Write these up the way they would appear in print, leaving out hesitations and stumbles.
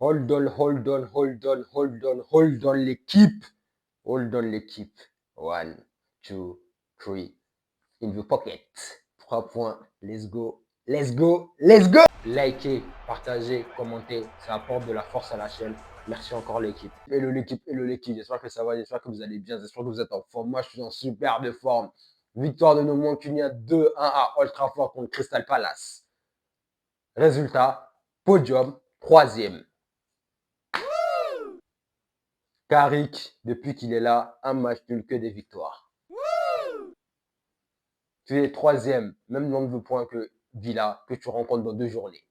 Hold on, hold on, hold on, hold on, hold on l'équipe. Hold on l'équipe. One, two, three. In the pocket. 3 points. Let's go. Let's go. Let's go. Likez, partagez, commentez. Ça apporte de la force à la chaîne. Merci encore l'équipe. Hello l'équipe, hello l'équipe. J'espère que ça va, j'espère que vous allez bien, j'espère que vous êtes en forme. Moi, je suis en super de forme. Victoire de nos Mancuniens 2-1 à Old Trafford contre Crystal Palace. Résultat, podium, 3e. Carrick, depuis qu'il est là, un match nul, que des victoires. Tu es 3e, même nombre de points que Villa, que tu rencontres dans 2 journées.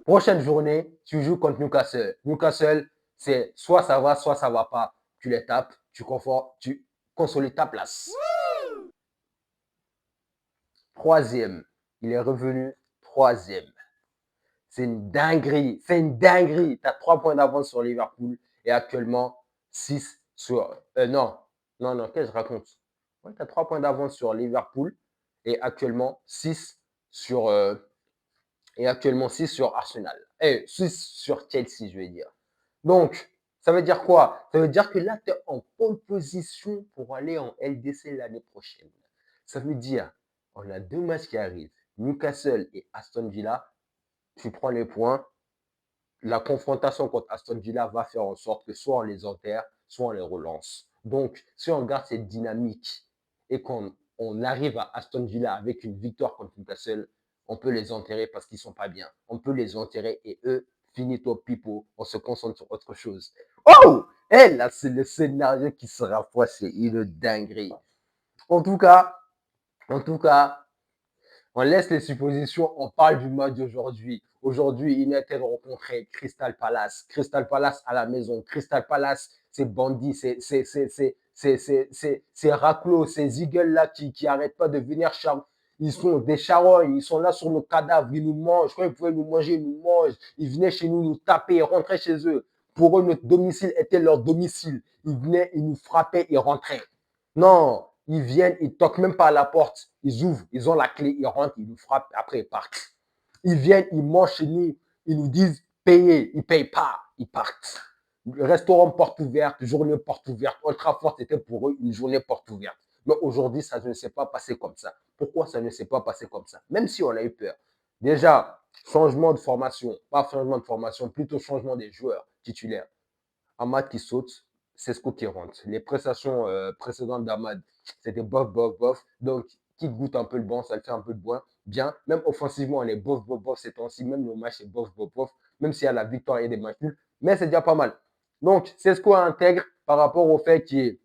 Prochaine journée, tu joues contre Newcastle. Newcastle, c'est soit ça va pas. Tu les tapes, tu consolides ta place. 3e, il est revenu 3e. C'est une dinguerie, c'est une dinguerie. Tu as 3 points d'avance sur Liverpool et actuellement 6 sur... non, qu'est-ce que je raconte? Ouais, tu as 3 points d'avance sur Liverpool et actuellement 6 sur, Arsenal. 6 sur Chelsea, je vais dire. Donc, ça veut dire quoi? Ça veut dire que là, tu es en pole position pour aller en LDC l'année prochaine. Ça veut dire, on a 2 matchs qui arrivent. Newcastle et Aston Villa. Tu prends les points. La confrontation contre Aston Villa va faire en sorte que soit on les enterre, soit on les relance. Donc, si on garde cette dynamique et qu'on arrive à Aston Villa avec une victoire contre Newcastle, on peut les enterrer parce qu'ils ne sont pas bien. On peut les enterrer et eux, finito pipo, on se concentre sur autre chose. Oh! Là, c'est le scénario qui se rapproche, c'est une dinguerie. En tout cas, on laisse les suppositions, on parle du match d'aujourd'hui. Aujourd'hui, United rencontrait Crystal Palace. Crystal Palace à la maison. Crystal Palace, c'est bandits, c'est raclos, ces Eagles-là qui n'arrêtent pas de venir ils sont des charognes, ils sont là sur nos cadavres, ils nous mangent. Quand ils pouvaient nous manger, ils nous mangent. Ils venaient chez nous, nous taper, ils rentraient chez eux. Pour eux, notre domicile était leur domicile. Ils venaient, ils nous frappaient, ils rentraient. Non, ils viennent, ils toquent même pas à la porte. Ils ouvrent, ils ont la clé, ils rentrent, ils nous frappent, après ils partent. Ils viennent, ils mangent chez nous, ils nous disent payez, ils ne payent pas, ils partent. Le restaurant porte ouverte, journée porte ouverte. Old Trafford, c'était pour eux une journée porte ouverte. Mais aujourd'hui, ça ne s'est pas passé comme ça. Pourquoi ça ne s'est pas passé comme ça? Même si on a eu peur. Déjà, changement de formation, pas changement de formation, plutôt changement des joueurs titulaires. Ahmad qui saute, Sesko qui rentre. Les prestations précédentes d'Ahmad, c'était bof, bof, bof. Donc, qui goûte un peu le bon, ça le fait un peu de bien. Même offensivement, on est bof, bof, bof ces temps-ci. Même le match est bof, bof, bof. Même s'il y a la victoire et des matchs nuls. Mais c'est déjà pas mal. Donc, Sesko intègre par rapport au fait qu'il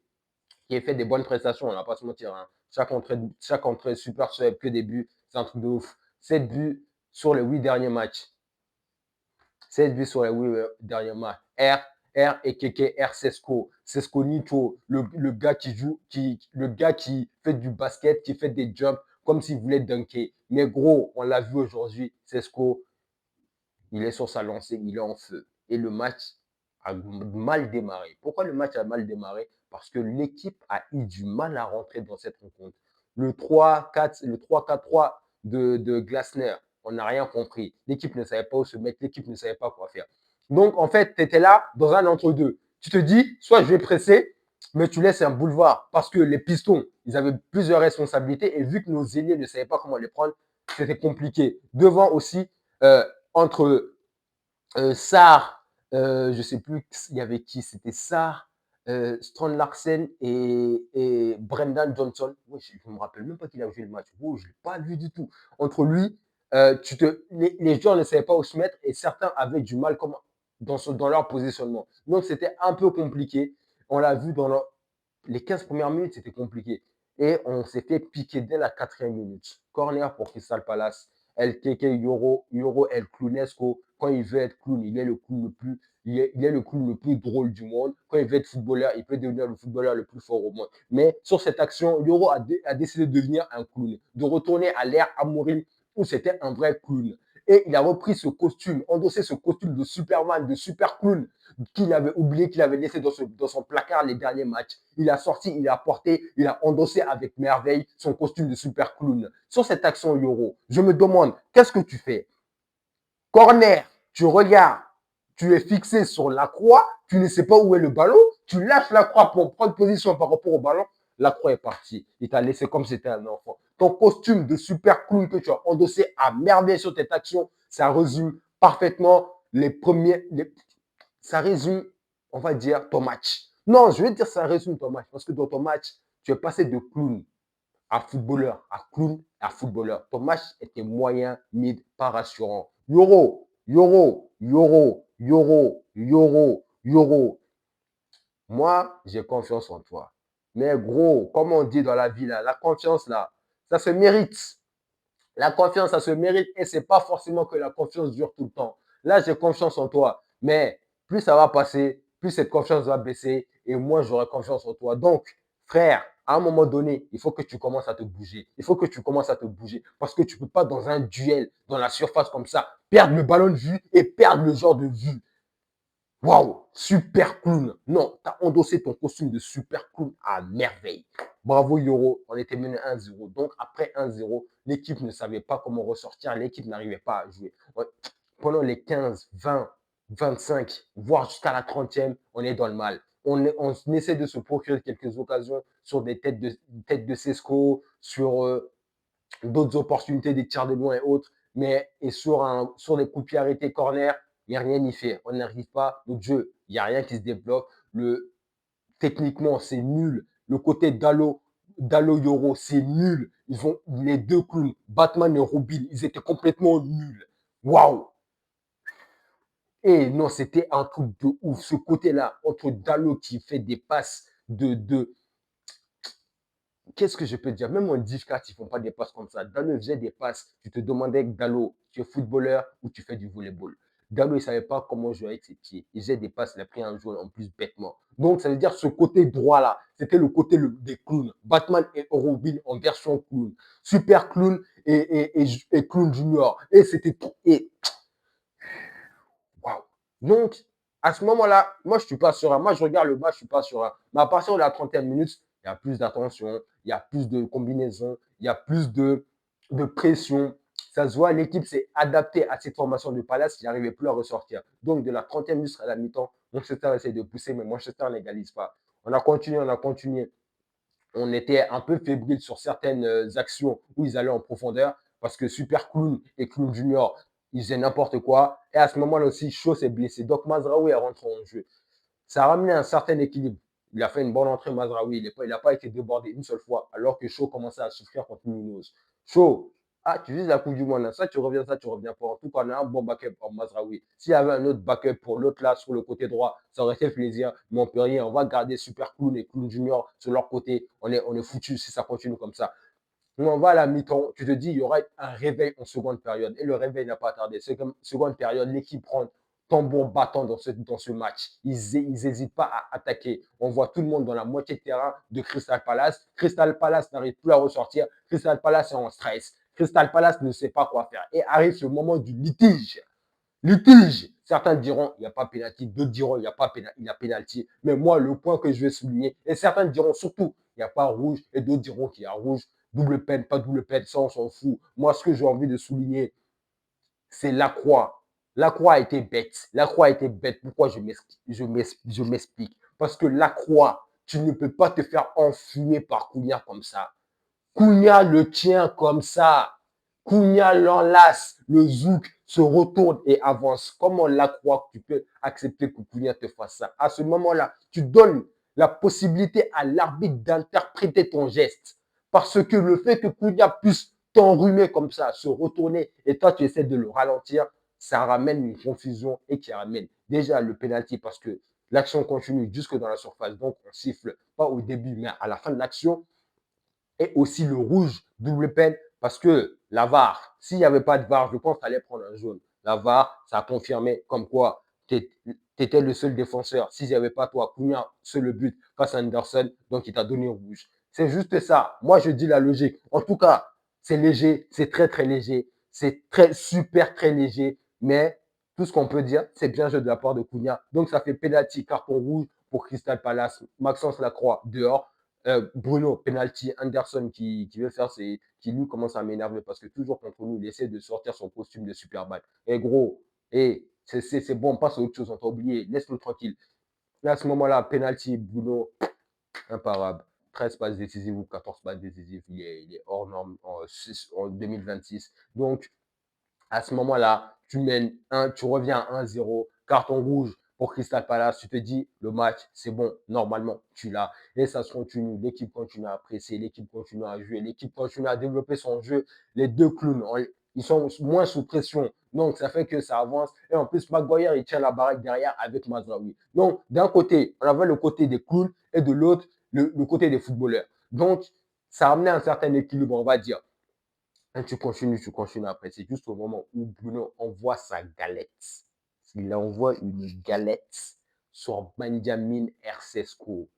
ait fait des bonnes prestations. On ne va pas se mentir. Hein. Chaque entrée super sur que des buts. C'est un truc de ouf. 7 buts sur les 8 derniers matchs. 7 buts sur les 8 derniers matchs. R et Keke, R Sesko, Sesko Nito, le gars qui fait du basket, qui fait des jumps comme s'il voulait dunker. Mais gros, on l'a vu aujourd'hui, Sesko, il est sur sa lancée, il est en feu. Et le match a mal démarré. Pourquoi le match a mal démarré? Parce que l'équipe a eu du mal à rentrer dans cette rencontre. Le 3-4-3 de Glasner, on n'a rien compris. L'équipe ne savait pas où se mettre, l'équipe ne savait pas quoi faire. Donc, en fait, tu étais là dans un entre-deux. Tu te dis, soit je vais presser, mais tu laisses un boulevard. Parce que les Pistons, ils avaient plusieurs responsabilités. Et vu que nos ailiers ne savaient pas comment les prendre, c'était compliqué. Devant aussi, entre Sarr, je ne sais plus, il y avait qui, c'était Sarr, Strand Larsen et Brendan Johnson. Ouais, je ne me rappelle même pas qu'il a joué le match. Oh, je ne l'ai pas vu du tout. Entre lui, les joueurs ne savaient pas où se mettre et certains avaient du mal dans leur positionnement. Donc, c'était un peu compliqué. On l'a vu dans les 15 premières minutes, c'était compliqué. Et on s'est fait piquer dès la 4e minute. Corner pour Crystal Palace. El Keke Yoro El Clownesco. Quand il veut être clown, il est le clown le plus drôle du monde. Quand il veut être footballeur, il peut devenir le footballeur le plus fort au monde. Mais sur cette action, Yoro a décidé de devenir un clown, de retourner à l'ère Amorim où c'était un vrai clown. Et il a repris ce costume, endossé ce costume de Superman, de super clown, qu'il avait oublié, qu'il avait laissé dans son placard les derniers matchs. Il a sorti, il a porté, il a endossé avec merveille son costume de super clown. Sur cette action Yoro, je me demande, qu'est-ce que tu fais? Corner, tu regardes, tu es fixé sur la croix, tu ne sais pas où est le ballon, tu lâches la croix pour prendre position par rapport au ballon, la croix est partie. Il t'a laissé comme si c'était un enfant. Ton costume de super clown que tu as endossé à merveille sur cette action, ça résume parfaitement ça résume, on va dire, ton match. Non, je vais dire ça résume ton match parce que dans ton match, tu es passé de clown à footballeur, à clown, à footballeur. Ton match était moyen, mid, pas rassurant. Euro, euro, euro, euro, euro, euro. Moi, j'ai confiance en toi. Mais gros, comme on dit dans la vie, là, la confiance, là, ça se mérite. La confiance, ça se mérite et c'est pas forcément que la confiance dure tout le temps. Là, j'ai confiance en toi, mais plus ça va passer, plus cette confiance va baisser et moi, j'aurai confiance en toi. Donc, frère, à un moment donné, il faut que tu commences à te bouger. Il faut que tu commences à te bouger parce que tu ne peux pas, dans un duel, dans la surface comme ça, perdre le ballon de vue et perdre le genre de vue. Waouh, super clown. Non, tu as endossé ton costume de super clown à merveille. Bravo Yoro, on était mené 1-0. Donc après 1-0, l'équipe ne savait pas comment ressortir, l'équipe n'arrivait pas à jouer. Pendant les 15, 20, 25, voire jusqu'à la 30e, on est dans le mal. On essaie de se procurer quelques occasions sur des têtes de Sesco, sur d'autres opportunités, des tirs de loin et autres, mais et sur des coups de pied arrêtés corner, il n'y a rien n'y fait. On n'arrive pas, notre jeu, il n'y a rien qui se débloque. Techniquement, c'est nul. Le côté Dalo Yoro, c'est nul. Ils ont les deux clowns, Batman et Robin, ils étaient complètement nuls. Waouh! Et non, c'était un truc de ouf. Ce côté-là, entre Dalo qui fait des passes de qu'est-ce que je peux dire? Même en 10-4, ils ne font pas des passes comme ça. Dalo faisait des passes. Tu te demandais, Dalo, tu es footballeur ou tu fais du volleyball. Dalo, il ne savait pas comment jouer avec ses pieds. Il faisait des passes, il a pris un joueur en plus bêtement. Donc, ça veut dire ce côté droit-là, c'était le côté des clowns. Batman et Robin en version clown. Super clown et clown junior. Et c'était tout. Et waouh! Donc, à ce moment-là, moi, je ne suis pas serein. Moi, je regarde le match, je ne suis pas serein. Mais à partir de la 30e minute, il y a plus d'attention, il y a plus de combinaisons, il y a plus de pression. Ça se voit, l'équipe s'est adaptée à cette formation de Palace qui n'arrivait plus à ressortir. Donc, de la 30e minute à la mi-temps, Manchester essaie de pousser, mais Manchester n'égalise pas. On a continué, on a continué. On était un peu fébrile sur certaines actions où ils allaient en profondeur parce que Super Clown et Clown Junior, ils faisaient n'importe quoi. Et à ce moment-là aussi, Shaw s'est blessé. Donc Mazraoui est rentré en jeu. Ça a ramené un certain équilibre. Il a fait une bonne entrée, Mazraoui. Il n'a pas été débordé une seule fois, alors que Shaw commençait à souffrir contre Munoz. Shaw, tu vises la Coupe du Monde. Ça, tu reviens pas. En tout cas, on a un bon backup en Mazraoui. S'il y avait un autre backup pour l'autre là, sur le côté droit, ça aurait fait plaisir. Mais on peut rien. On va garder Super Clown et Clown Junior sur leur côté. On est foutu si ça continue comme ça. On va à la mi-temps, tu te dis, il y aura un réveil en seconde période. Et le réveil n'a pas tardé. Seconde période, l'équipe prend tambour battant dans ce match. Ils n'hésitent pas à attaquer. On voit tout le monde dans la moitié de terrain de Crystal Palace. Crystal Palace n'arrive plus à ressortir. Crystal Palace est en stress. Crystal Palace ne sait pas quoi faire. Et arrive ce moment du litige. Litige. Certains diront il n'y a pas pénalty, d'autres diront il y a pénalty. Mais moi, le point que je vais souligner, et certains diront surtout il n'y a pas rouge, et d'autres diront qu'il y a rouge, double peine, pas double peine, ça on s'en fout. Moi, ce que j'ai envie de souligner, c'est la croix. La croix a été bête. La croix a été bête. Pourquoi je m'explique? Parce que la croix, tu ne peux pas te faire enfumer par Cunha comme ça. Cunha le tient comme ça. Cunha l'enlace. Le zouk se retourne et avance. Comment la croix tu peux accepter que Cunha te fasse ça? À ce moment-là, tu donnes la possibilité à l'arbitre d'interpréter ton geste. Parce que le fait que Cunha puisse t'enrhumer comme ça, se retourner, et toi tu essaies de le ralentir, ça ramène une confusion et qui ramène déjà le pénalty parce que l'action continue jusque dans la surface. Donc on siffle pas au début, mais à la fin de l'action et aussi le rouge, double peine, parce que la VAR, s'il n'y avait pas de VAR, je pense qu'il fallait prendre un jaune. La VAR, ça a confirmé comme quoi tu étais le seul défenseur. S'il n'y avait pas toi, Cunha, c'est le but face à Anderson, donc il t'a donné un rouge. C'est juste ça. Moi, je dis la logique. En tout cas, c'est léger, c'est très, très léger. C'est très, super, très léger. Mais tout ce qu'on peut dire, c'est bien joué de la part de Cunha. Donc, ça fait pénalty, carton rouge pour Crystal Palace. Maxence Lacroix, dehors. Bruno, penalty, Anderson qui veut faire qui lui commence à m'énerver parce que toujours contre nous, il essaie de sortir son costume de Superman. Et gros, et C'est bon, on passe à autre chose, on t'a oublié. Laisse-le tranquille. Là, à ce moment-là, penalty, Bruno, imparable. 13 passes décisives ou 14 passes décisives, il est hors norme en 2026. Donc, à ce moment-là, tu mènes tu reviens à 1-0, carton rouge pour Crystal Palace, tu te dis, le match, c'est bon, normalement, tu l'as. Et ça se continue, l'équipe continue à presser, l'équipe continue à jouer, l'équipe continue à développer son jeu. Les deux clowns, ils sont moins sous pression. Donc, ça fait que ça avance. Et en plus, Maguire, il tient la baraque derrière avec Mazraoui. Donc, d'un côté, on avait le côté des clowns et de l'autre, le côté des footballeurs. Donc, ça a amené un certain équilibre, on va dire. Et tu continues après. C'est juste au moment où Bruno envoie sa galette. Il envoie une galette sur Benjamin Ersesco,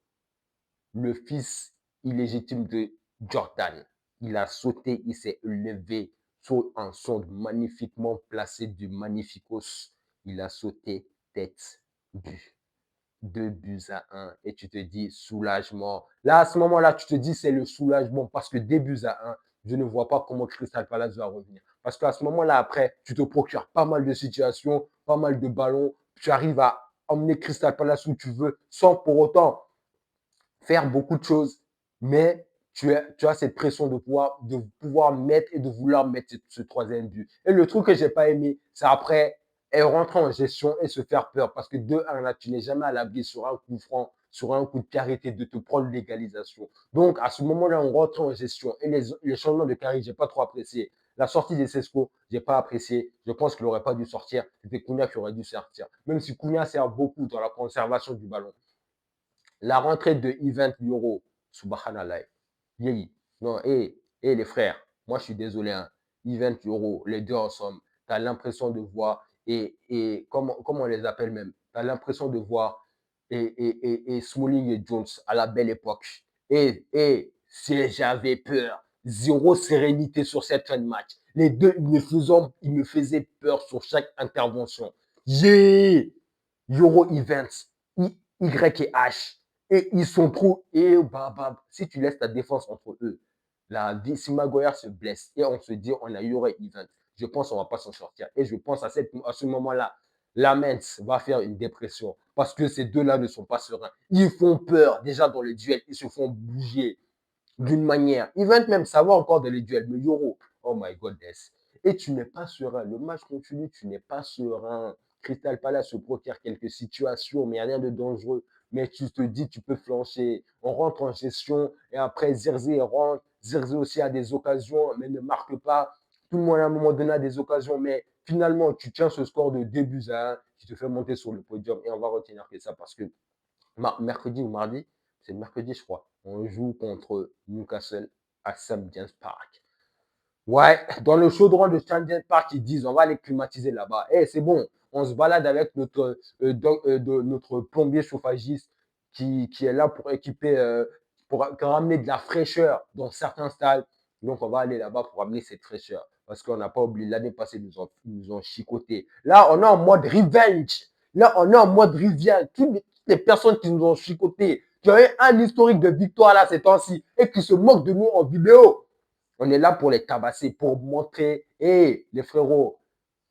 le fils illégitime de Jordan. Il a sauté, il s'est levé sur un son magnifiquement placé du Magnificos. Il a sauté tête but. 2-1. Et tu te dis soulagement. Là, à ce moment-là, tu te dis c'est le soulagement parce que 2-1, je ne vois pas comment Crystal Palace va revenir. Parce qu'à ce moment-là, après, tu te procures pas mal de situations, pas mal de ballons. Tu arrives à emmener Crystal Palace où tu veux sans pour autant faire beaucoup de choses. Mais tu as cette pression de pouvoir mettre et de vouloir mettre ce troisième but. Et le truc que je n'ai pas aimé, c'est après, elle rentre en gestion et se faire peur. Parce que 2-1, là, tu n'es jamais à l'abri sur un coup franc, sur un coup de pied arrêté de te prendre l'égalisation. Donc, à ce moment-là, on rentre en gestion. Et les changements de carré, je n'ai pas trop apprécié. La sortie de Cesco, je n'ai pas apprécié. Je pense qu'il n'aurait pas dû sortir. C'était Cunha qui aurait dû sortir. Même si Cunha sert beaucoup dans la conservation du ballon. La rentrée de Event Euro, subhanallah, vieilli. Non, et les frères, moi je suis désolé, hein. Event Euro, les deux ensemble, tu as l'impression de voir, comment on les appelle même, tu as l'impression de voir et Smalling et Jones à la belle époque. Si j'avais peur, zéro sérénité sur cette fin de match. Les deux, ils me faisaient peur sur chaque intervention. Yeah! Euro Events, Y et H. Et ils sont trop. Et si tu laisses ta défense entre eux, si Maguire se blesse et on se dit on a Euro Event, je pense qu'on ne va pas s'en sortir. Et je pense à ce moment-là, Lamens va faire une dépression parce que ces deux-là ne sont pas sereins. Ils font peur déjà dans le duel, ils se font bouger d'une manière. Event même, ça va encore dans les duels, mais Euro, oh my goodness. Et tu n'es pas serein. Le match continue, tu n'es pas serein. Crystal Palace se procure quelques situations, mais il n'y a rien de dangereux. Mais tu te dis, tu peux flancher. On rentre en gestion et après, Zirze rentre. Zirze aussi a des occasions, mais ne marque pas. Tout le monde à un moment donné a des occasions, mais finalement, tu tiens ce score de 2-1, tu te fais monter sur le podium et on va retenir que ça parce que mercredi ou mardi, c'est mercredi, je crois. On joue contre Newcastle à St. James Park. Ouais, dans le chaudron de St. James Park, ils disent on va les climatiser là-bas. Eh, c'est bon, on se balade avec notre plombier chauffagiste qui est là pour équiper, pour ramener de la fraîcheur dans certains stades. Donc, on va aller là-bas pour amener cette fraîcheur. Parce qu'on n'a pas oublié, l'année passée, ils nous ont chicoté. Là, on est en mode revenge. Là, on est en mode revenge. Toutes les personnes qui nous ont chicoté, qui ont eu un historique de victoire là ces temps-ci et qui se moquent de nous en vidéo. On est là pour les tabasser, pour montrer, hé, les frérots,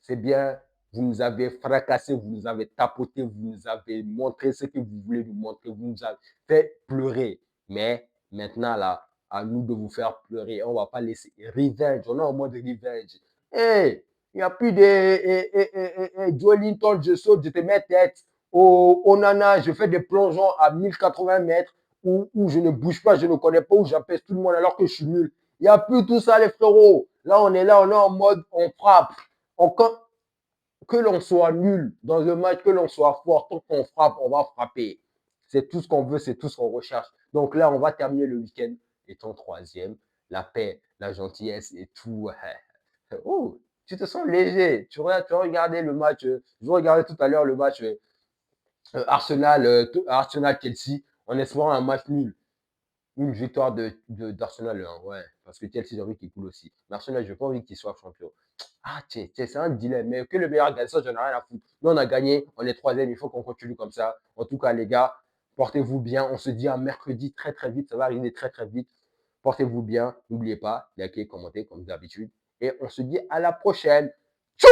c'est bien, vous nous avez fracassé, vous nous avez tapoté, vous nous avez montré ce que vous voulez nous montrer, vous nous avez fait pleurer. Mais maintenant, là, à nous de vous faire pleurer. On ne va pas laisser revenge, on est en mode revenge. Hé, il n'y a plus de Joelinton, je saute, je te mets tête. Au nana, je fais des plongeons à 1080 mètres où je ne bouge pas, je ne connais pas, où j'appelle tout le monde alors que je suis nul. Il n'y a plus tout ça, les frérots. Là, on est en mode, on frappe. Que l'on soit nul dans le match, que l'on soit fort, tant qu'on frappe, on va frapper. C'est tout ce qu'on veut, c'est tout ce qu'on recherche. Donc là, on va terminer le week-end étant troisième. La paix, la gentillesse et tout. Oh, tu te sens léger. Tu as regardé le match. Je regardais tout à l'heure le match Arsenal-Chelsea en espérant un match nul. Une victoire d'Arsenal, ouais, parce que Chelsea, j'ai envie qu'il coule aussi. Mais Arsenal, je n'ai pas envie qu'il soit champion. Ah, tiens, c'est un dilemme. Mais que le meilleur gagne, ça, j'en ai rien à foutre. Nous, on a gagné, on est troisième, il faut qu'on continue comme ça. En tout cas, les gars, portez-vous bien. On se dit à mercredi très, très vite. Ça va arriver très, très vite. Portez-vous bien. N'oubliez pas, likez, commentez comme d'habitude. Et on se dit à la prochaine. Tchuss!